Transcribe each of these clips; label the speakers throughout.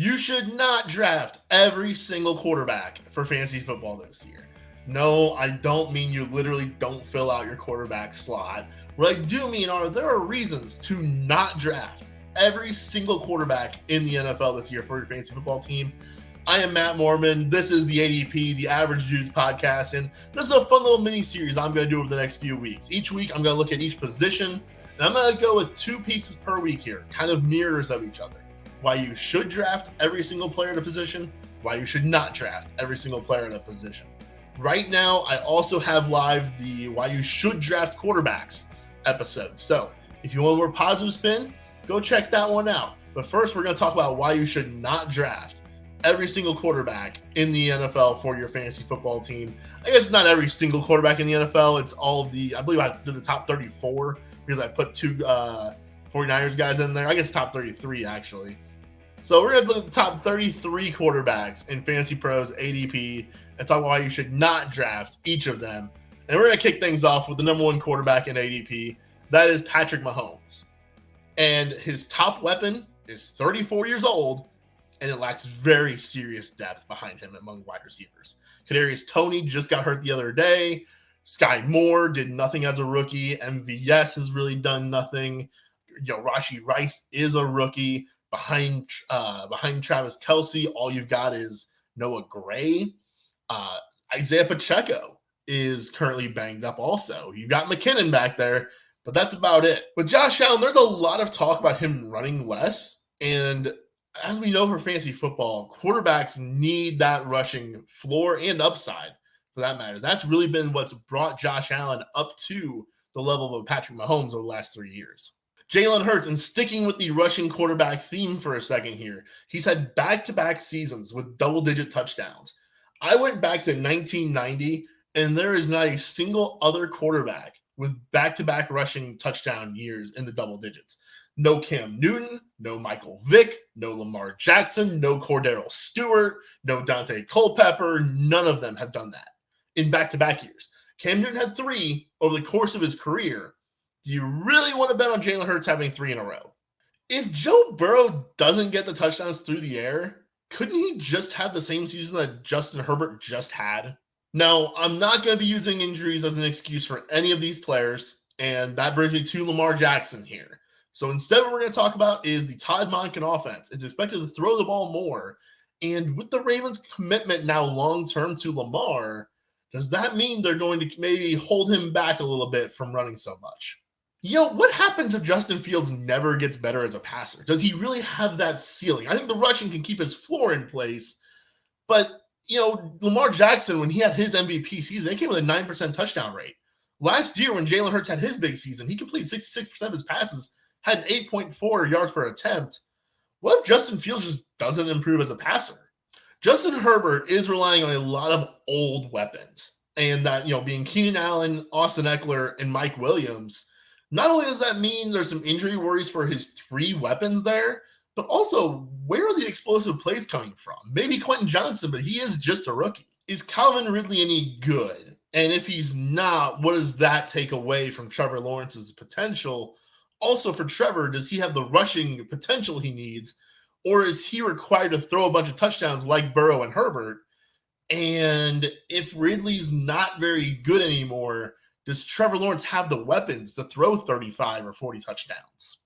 Speaker 1: You should not draft every single quarterback for fantasy football this year. No, I don't mean you literally don't fill out your quarterback slot. What I do mean are there are reasons to not draft every single quarterback in the NFL this year for your fantasy football team. I am Matt Mormann. This is the ADP, the Average Dudes podcast, and this is a fun little mini series I'm going to do over the next few weeks. Each week, I'm going to look at each position, and I'm going to go with 2 pieces per week here, kind of mirrors of each other. Why you should draft every single player at a position, why you should not draft every single player at a position. Right now, I also have live the why you should draft quarterbacks episode. So if you want a more positive spin, go check that one out. But first, we're going to talk about why you should not draft every single quarterback in the NFL for your fantasy football team. I guess not every single quarterback in the NFL. It's all of the, I believe I did the top 34 because I put 2 49ers guys in there. I guess top 33 actually. So we're going to look at the top 33 quarterbacks in Fantasy Pros ADP and talk about why you should not draft each of them. And we're going to kick things off with the number 1 quarterback in ADP. That is Patrick Mahomes. And his top weapon is 34 years old, and it lacks very serious depth behind him among wide receivers. Kadarius Toney just got hurt the other day. Sky Moore did nothing as a rookie. MVS has really done nothing. Rashee Rice is a rookie. Behind Travis Kelce, all you've got is Noah Gray. Isaiah Pacheco is currently banged up also. You've got McKinnon back there, but that's about it. With Josh Allen, there's a lot of talk about him running less. And as we know for fantasy football, quarterbacks need that rushing floor and upside for that matter. That's really been what's brought Josh Allen up to the level of Patrick Mahomes over the last 3 years. Jalen Hurts, and sticking with the rushing quarterback theme for a second here, he's had back-to-back seasons with double-digit touchdowns. I went back to 1990, and there is not a single other quarterback with back-to-back rushing touchdown years in the double digits. No Cam Newton, no Michael Vick, no Lamar Jackson, no Cordero Stewart, no Dante Culpepper. None of them have done that in back-to-back years. Cam Newton had 3 over the course of his career. Do you really want to bet on Jalen Hurts having 3 in a row? If Joe Burrow doesn't get the touchdowns through the air, couldn't he just have the same season that Justin Herbert just had? Now, I'm not going to be using injuries as an excuse for any of these players, and that brings me to Lamar Jackson here. So instead, what we're going to talk about is the Todd Monken offense. It's expected to throw the ball more, and with the Ravens' commitment now long-term to Lamar, does that mean they're going to maybe hold him back a little bit from running so much? What happens if Justin Fields never gets better as a passer? Does he really have that ceiling? I think the rushing can keep his floor in place, but, Lamar Jackson, when he had his MVP season, it came with a 9% touchdown rate. Last year, when Jalen Hurts had his big season, he completed 66% of his passes, had an 8.4 yards per attempt. What if Justin Fields just doesn't improve as a passer? Justin Herbert is relying on a lot of old weapons, and that, being Keenan Allen, Austin Eckler, and Mike Williams, not only does that mean there's some injury worries for his 3 weapons there, but also where are the explosive plays coming from? Maybe Quentin Johnson, but he is just a rookie. Is Calvin Ridley any good? And if he's not, what does that take away from Trevor Lawrence's potential? Also for Trevor, does he have the rushing potential he needs? Or is he required to throw a bunch of touchdowns like Burrow and Herbert? And if Ridley's not very good anymore, does Trevor Lawrence have the weapons to throw 35 or 40 touchdowns?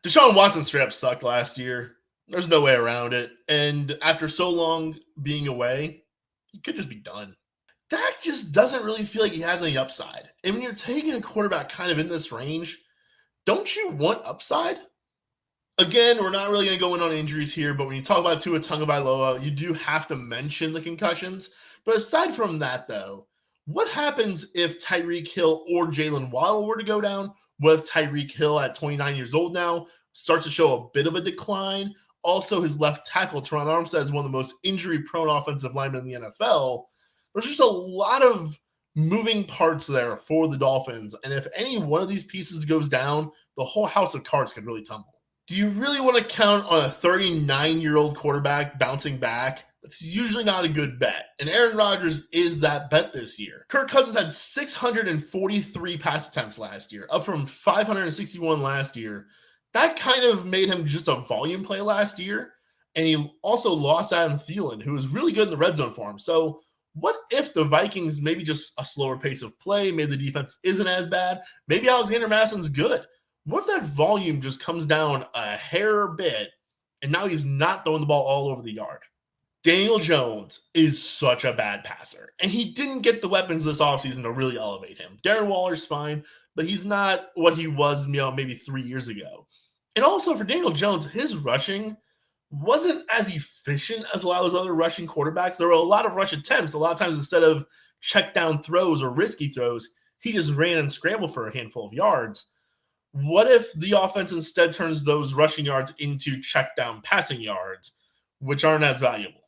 Speaker 1: Deshaun Watson straight up sucked last year. There's no way around it. And after so long being away, he could just be done. Dak just doesn't really feel like he has any upside. And when you're taking a quarterback kind of in this range, don't you want upside? Again, we're not really going to go in on injuries here, but when you talk about Tua Tagovailoa, you do have to mention the concussions. But aside from that, though, what happens if Tyreek Hill or Jalen Waddle were to go down? What if Tyreek Hill at 29 years old now starts to show a bit of a decline? Also, his left tackle, Teron Armstead, is one of the most injury-prone offensive linemen in the NFL. There's just a lot of moving parts there for the Dolphins. And if any one of these pieces goes down, the whole house of cards could really tumble. Do you really want to count on a 39-year-old quarterback bouncing back? That's usually not a good bet. And Aaron Rodgers is that bet this year. Kirk Cousins had 643 pass attempts last year, up from 561 last year. That kind of made him just a volume play last year. And he also lost Adam Thielen, who was really good in the red zone for him. So what if the Vikings maybe just a slower pace of play? Maybe the defense isn't as bad. Maybe Alexander Madison's good. What if that volume just comes down a hair bit and now he's not throwing the ball all over the yard? Daniel Jones is such a bad passer, and he didn't get the weapons this offseason to really elevate him. Darren Waller's fine, but he's not what he was, maybe 3 years ago. And also for Daniel Jones, his rushing wasn't as efficient as a lot of those other rushing quarterbacks. There were a lot of rush attempts. A lot of times, instead of check down throws or risky throws, he just ran and scrambled for a handful of yards. What if the offense instead turns those rushing yards into check down passing yards, which aren't as valuable?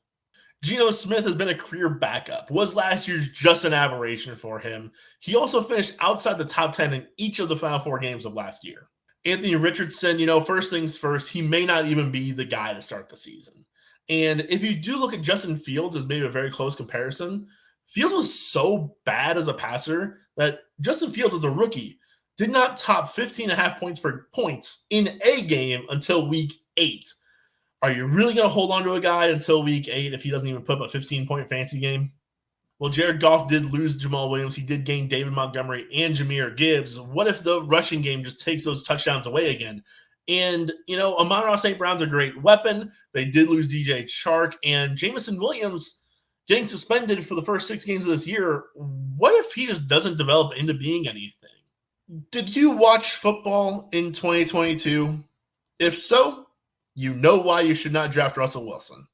Speaker 1: Geno Smith has been a career backup. Was last year's just an aberration for him. He also finished outside the top 10 in each of the final 4 games of last year. Anthony Richardson, first things first, he may not even be the guy to start the season. And if you do look at Justin Fields as maybe a very close comparison, Fields was so bad as a passer that Justin Fields as a rookie did not top 15.5 points in a game until week 8. Are you really going to hold on to a guy until week 8 if he doesn't even put up a 15-point fantasy game? Well, Jared Goff did lose Jamal Williams. He did gain David Montgomery and Jahmyr Gibbs. What if the rushing game just takes those touchdowns away again? And, Amon-Ra St. Brown's a great weapon. They did lose DJ Chark, and Jameson Williams getting suspended for the first 6 games of this year. What if he just doesn't develop into being anything? Did you watch football in 2022? If so, you know why you should not draft Russell Wilson.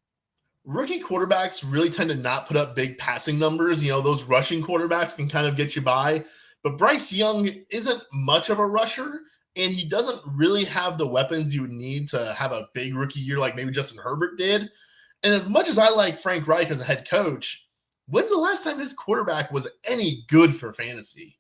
Speaker 1: Rookie quarterbacks really tend to not put up big passing numbers. Those rushing quarterbacks can kind of get you by. But Bryce Young isn't much of a rusher, and he doesn't really have the weapons you would need to have a big rookie year like maybe Justin Herbert did. And as much as I like Frank Reich as a head coach, when's the last time his quarterback was any good for fantasy?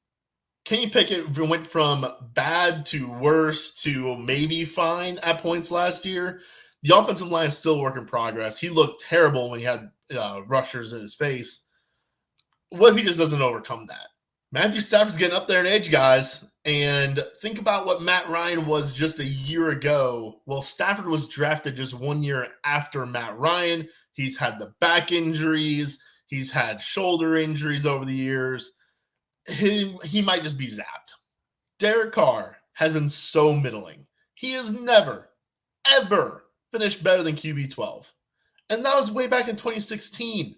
Speaker 1: Kenny Pickett went from bad to worse to maybe fine at points last year. The offensive line is still a work in progress. He looked terrible when he had rushers in his face. What if he just doesn't overcome that? Matthew Stafford's getting up there in age, guys. And think about what Matt Ryan was just a year ago. Well, Stafford was drafted just 1 year after Matt Ryan. He's had the back injuries. He's had shoulder injuries over the years. He might just be zapped. Derek Carr has been so middling. He has never, ever finished better than QB12. And that was way back in 2016.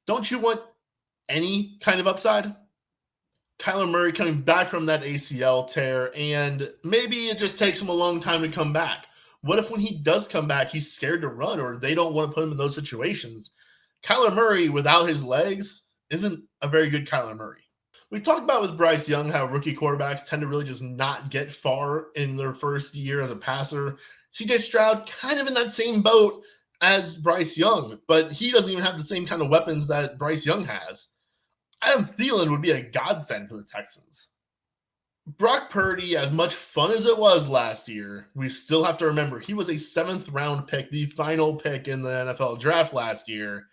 Speaker 1: Don't you want any kind of upside? Kyler Murray coming back from that ACL tear, and maybe it just takes him a long time to come back. What if when he does come back, he's scared to run or they don't want to put him in those situations? Kyler Murray without his legs isn't a very good Kyler Murray. We talked about with Bryce Young how rookie quarterbacks tend to really just not get far in their first year as a passer. CJ Stroud kind of in that same boat as Bryce Young, but he doesn't even have the same kind of weapons that Bryce Young has. Adam Thielen would be a godsend for the Texans. Brock Purdy, as much fun as it was last year, we still have to remember he was a 7th-round pick, the final pick in the NFL draft last year.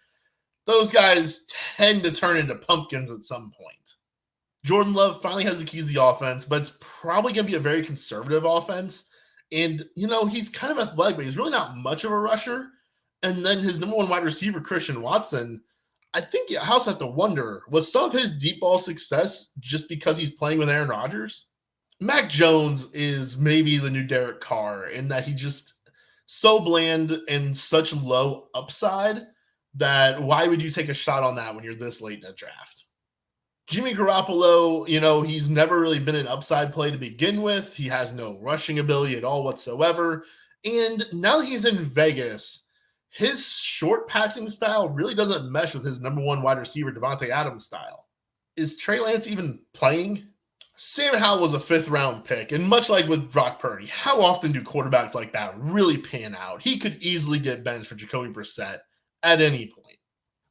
Speaker 1: Those guys tend to turn into pumpkins at some point. Jordan Love finally has the keys to the offense, but it's probably going to be a very conservative offense. And, he's kind of athletic, but he's really not much of a rusher. And then his number 1 wide receiver, Christian Watson, I think you also have to wonder, was some of his deep ball success just because he's playing with Aaron Rodgers? Mac Jones is maybe the new Derek Carr in that he just so bland and such low upside that why would you take a shot on that when you're this late in the draft? Jimmy Garoppolo, he's never really been an upside play to begin with. He has no rushing ability at all whatsoever. And now that he's in Vegas, his short passing style really doesn't mesh with his number 1 wide receiver, Devontae Adams' style. Is Trey Lance even playing? Sam Howell was a 5th-round pick, and much like with Brock Purdy, how often do quarterbacks like that really pan out? He could easily get benched for Jacoby Brissett at any point.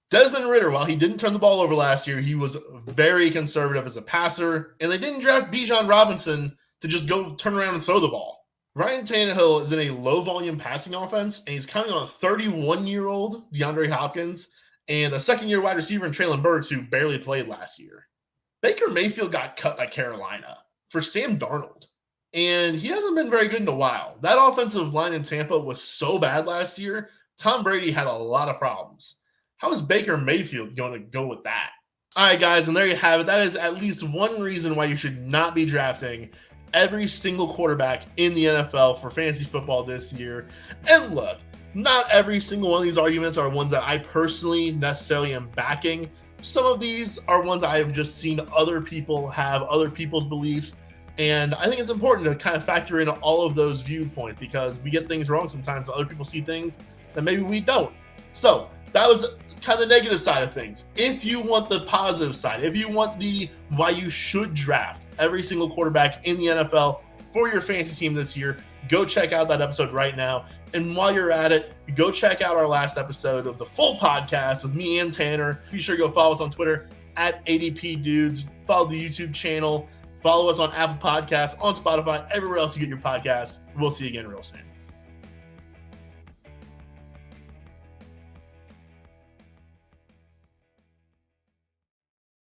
Speaker 1: Desmond Ridder, while he didn't turn the ball over last year, he was very conservative as a passer, and they didn't draft Bijan Robinson to just go turn around and throw the ball. Ryan Tannehill is in a low-volume passing offense, and he's counting on a 31-year-old DeAndre Hopkins and a second-year wide receiver in Treylon Burks who barely played last year. Baker Mayfield got cut by Carolina for Sam Darnold, and he hasn't been very good in a while. That offensive line in Tampa was so bad last year, Tom Brady had a lot of problems. How is Baker Mayfield going to go with that? All right, guys, and there you have it. That is at least one reason why you should not be drafting every single quarterback in the NFL for fantasy football this year. And look, not every single one of these arguments are ones that I personally necessarily am backing. Some of these are ones I have just seen other people have, other people's beliefs. And I think it's important to kind of factor in all of those viewpoints because we get things wrong sometimes. Other people see things that maybe we don't. So that was kind of the negative side of things. If you want the positive side, if you want the why you should draft every single quarterback in the NFL for your fantasy team this year, go check out that episode right now. And while you're at it, go check out our last episode of the full podcast with me and Tanner. Be sure to go follow us on Twitter at ADP Dudes. Follow the YouTube channel. Follow us on Apple Podcasts, on Spotify, everywhere else you get your podcasts. We'll see you again real soon.